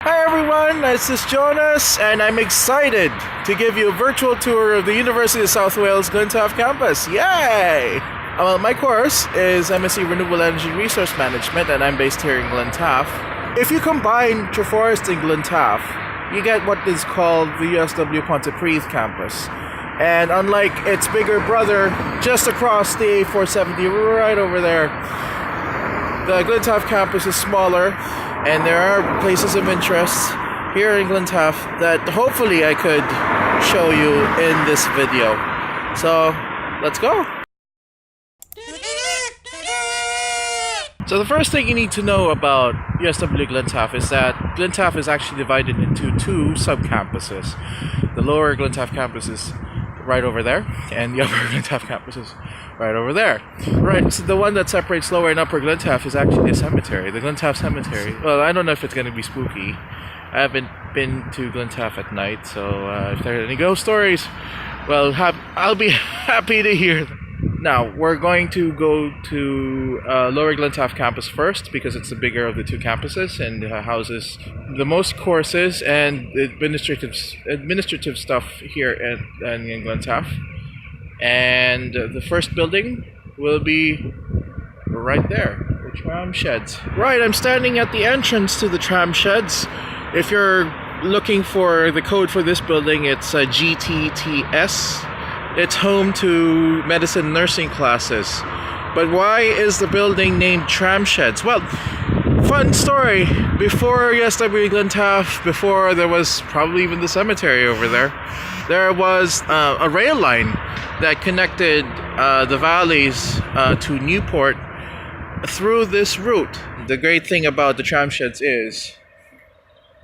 Hi everyone, this is Jonas, and I'm excited to give you a virtual tour of the University of South Wales GLYNTAFF campus. Yay! My course is MSc Renewable Energy Resource Management, and I'm based here in GLYNTAFF. If you combine Treforest and GLYNTAFF, you get what is called the USW Pontypridd campus. And unlike its bigger brother, just across the A470, right over there, the GLYNTAFF campus is smaller, and there are places of interest here in GLYNTAFF that hopefully I could show you in this video. So, let's go! So the first thing you need to know about USW GLYNTAFF is that GLYNTAFF is actually divided into two sub-campuses. The lower GLYNTAFF campus is right over there, and the upper GLYNTAFF campus is right over there. Right, so the one that separates lower and upper GLYNTAFF is actually a cemetery, the GLYNTAFF cemetery. Well, I don't know if it's going to be spooky. I haven't been to GLYNTAFF at night, so if there are any ghost stories, well, I'll be happy to hear them. Now, we're going to go to lower GLYNTAFF campus first because it's the bigger of the two campuses and houses the most courses and administrative stuff here in GLYNTAFF. And the first building will be right there, the Tram Sheds. Right, I'm standing at the entrance to the Tram Sheds. If you're looking for the code for this building, it's GTTS. It's home to medicine nursing classes. But why is the building named Tram Sheds? Well, fun story. Before USW GLYNTAFF, before there was probably even the cemetery over there, there was a rail line that connected the valleys to Newport through this route. The great thing about the Tram Sheds is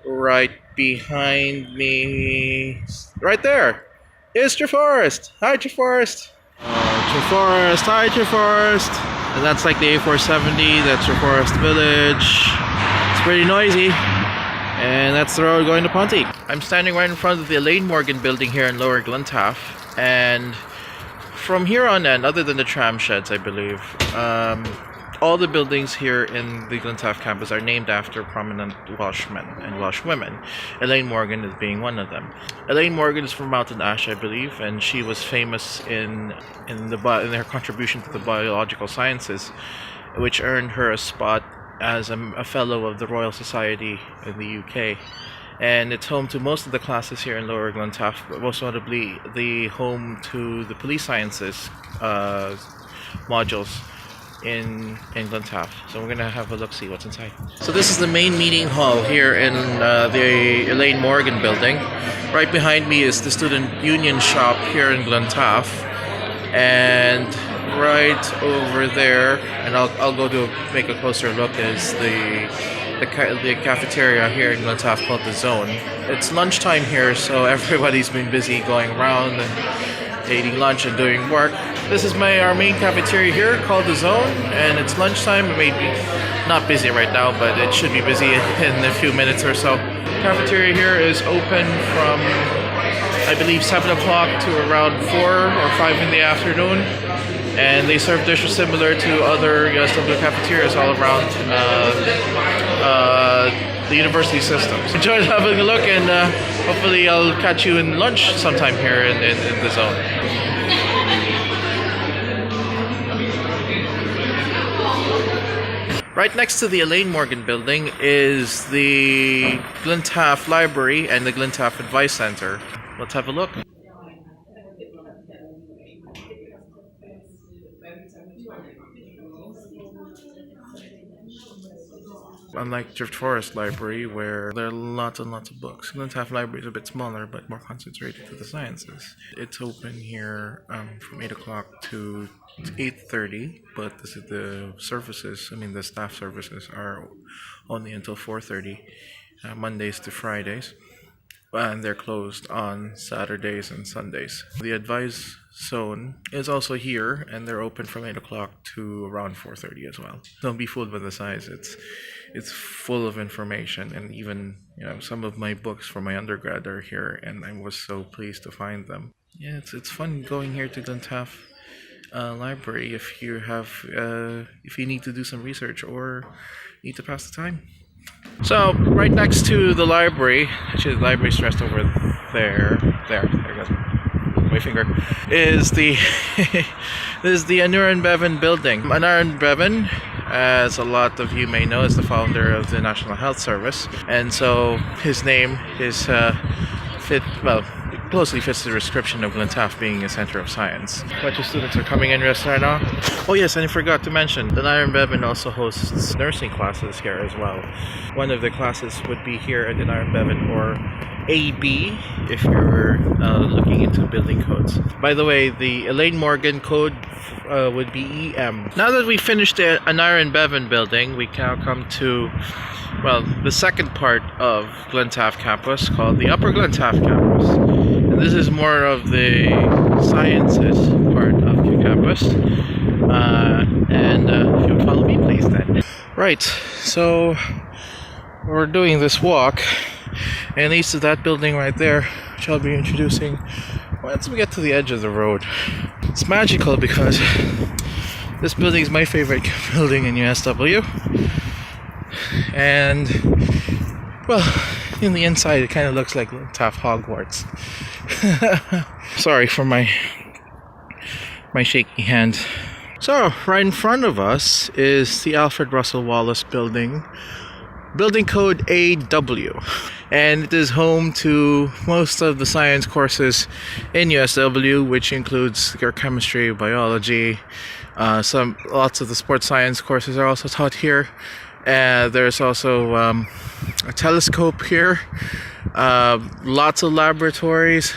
right behind me, right there, is Treforest. Hi, Treforest. Treforest. Hi, Treforest. And that's like the A470. That's Treforest Village. It's pretty noisy. And that's the road going to Ponty. I'm standing right in front of the Elaine Morgan building here in Lower GLYNTAFF. And from here on in, other than the Tram Sheds, I believe, all the buildings here in the GLYNTAFF campus are named after prominent Welshmen and Welsh women. Elaine Morgan is being one of them. Elaine Morgan is from Mountain Ash, I believe, and she was famous in her contribution to the biological sciences, which earned her a spot as a fellow of the Royal Society in the UK. And it's home to most of the classes here in Lower GLYNTAFF, but most notably the home to the police sciences modules in GLYNTAFF. So we're gonna have a look, see what's inside. So this is the main meeting hall here in the Elaine Morgan building. Right behind me is the student union shop here in GLYNTAFF, and right over there, and I'll go to make a closer look, is the cafeteria here in GLYNTAFF called the Zone. It's lunchtime here, so everybody's been busy going around and eating lunch and doing work. This is our main cafeteria here called the Zone, and it's lunchtime. It may be not busy right now, but it should be busy in a few minutes or so. The cafeteria here is open from, I believe, 7 o'clock to around 4 or 5 in the afternoon, and they serve dishes similar to other USW cafeterias all around the university system. So enjoy having a look, and hopefully I'll catch you in lunch sometime here in the Zone. Right next to the Elaine Morgan building is the GLYNTAFF Library and the GLYNTAFF Advice Center. Let's have a look. Unlike Treforest Library, where there are lots and lots of books, GLYNTAFF Library is a bit smaller but more concentrated to the sciences. It's open here from 8 o'clock to 8:30, but the services, the staff services are only until 4:30, Mondays to Fridays, and they're closed on Saturdays and Sundays. The advice zone is also here, and they're open from 8 o'clock to around 4:30 as well. Don't be fooled by the size. It's full of information, and even some of my books from my undergrad are here, and I was so pleased to find them. Yeah, it's fun going here to GLYNTAFF library if you need to do some research or need to pass the time. So right next to the library, actually the library's just over there goes my finger, is the is the Ineuron Bevan building. Ineuron Bevan, as a lot of you may know, is the founder of the National Health Service, and so his name is closely fits the description of GLYNTAFF being a center of science. A bunch of students are coming in just right now. Oh yes, and I forgot to mention, the Ineuron Bevan also hosts nursing classes here as well. One of the classes would be here at the Ineuron Bevan, or AB if you're looking into building codes. By the way, the Elaine Morgan code would be EM. Now that we finished the Ineuron Bevan building, we can now come to, well, the second part of GLYNTAFF campus, called the Upper GLYNTAFF campus. And this is more of the sciences part of the campus. If you'll follow me, please, then. Right, so we're doing this walk, and it leads to that building right there, which I'll be introducing once we get to the edge of the road. It's magical because this building is my favorite building in USW. And, well, in the inside it kind of looks like GLYNTAFF Hogwarts. Sorry for my shaky hand. So, right in front of us is the Alfred Russel Wallace building. Building code AW. And it is home to most of the science courses in USW, which includes your chemistry, biology. Lots of the sports science courses are also taught here. There's also a telescope here, lots of laboratories,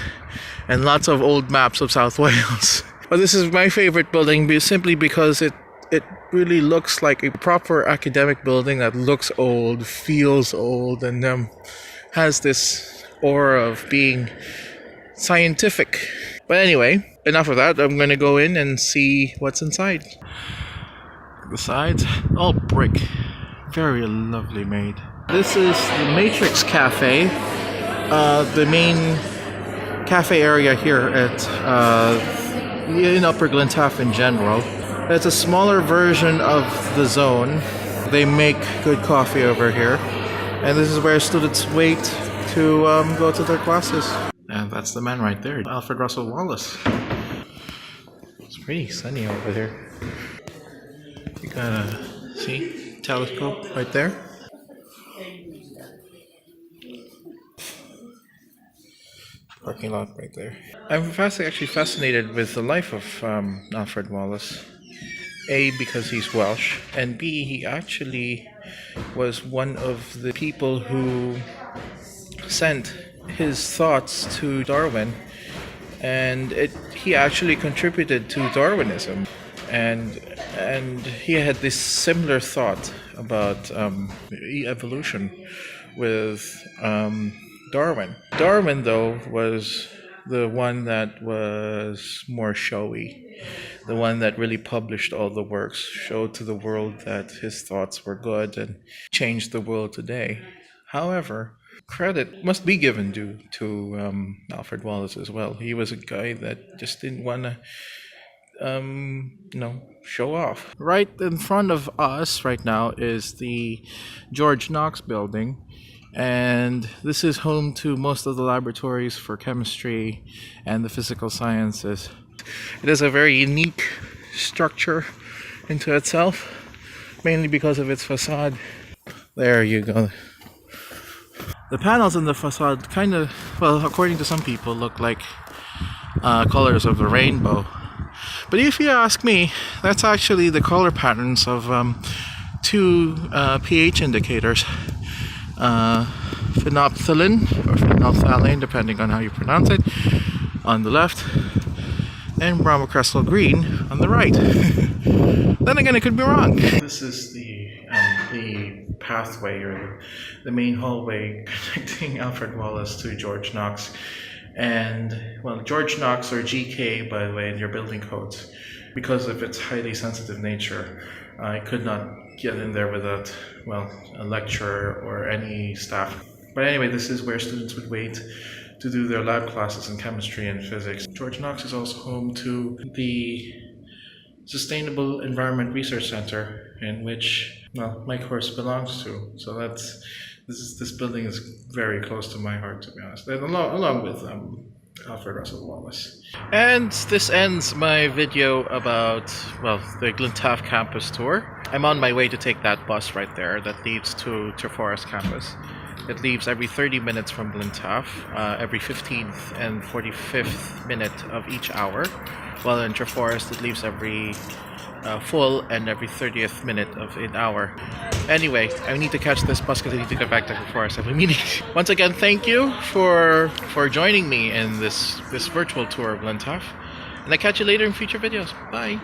and lots of old maps of South Wales. But this is my favorite building simply because it really looks like a proper academic building that looks old, feels old, and has this aura of being scientific. But anyway, enough of that. I'm going to go in and see what's inside. The sides, all brick. Very lovely made. This is the Matrix Cafe, the main cafe area here at in Upper GLYNTAFF in general. It's a smaller version of the zone. They make good coffee over here, and this is where students wait to go to their classes. And that's the man right there, Alfred Russel Wallace. It's pretty sunny over here. You gotta see telescope right there. Parking lot right there. I'm actually fascinated with the life of Alfred Wallace. A, because he's Welsh, and B, he actually was one of the people who sent his thoughts to Darwin, and he actually contributed to Darwinism, and he had this similar thought about evolution with Darwin. Darwin, though, was the one that was more showy, the one that really published all the works, showed to the world that his thoughts were good and changed the world today. However, credit must be given to Alfred Wallace as well. He was a guy that just didn't want to show off. Right in front of us right now is the George Knox building, and this is home to most of the laboratories for chemistry and the physical sciences. It is a very unique structure into itself, mainly because of its facade. There you go. The panels in the facade kind of, well, according to some people, look like colors of the rainbow. But if you ask me, that's actually the color patterns of two pH indicators. Phenolphthalein or phenolphthalein, depending on how you pronounce it, on the left, and bromocrestal green on the right. Then again, I could be wrong. This is the pathway, or the main hallway connecting Alfred Wallace to George Knox. And, well, George Knox, or GK, by the way, in your building codes, because of its highly sensitive nature, I could not get in there without, well, a lecturer or any staff. But anyway, this is where students would wait to do their lab classes in chemistry and physics. George Knox is also home to the Sustainable Environment Research Center, in which well, my course belongs to. So this building is very close to my heart, to be honest. And along with Alfred Russel Wallace. And this ends my video about, well, the GLYNTAFF campus tour. I'm on my way to take that bus right there that leads to Treforest campus. It leaves every 30 minutes from GLYNTAFF, every 15th and 45th minute of each hour. While in Treforest, it leaves every full and every 30th minute of an hour. Anyway, I need to catch this bus because I need to get back to Treforest. I have a meeting. Once again, thank you for joining me in this virtual tour of GLYNTAFF. And I'll catch you later in future videos. Bye!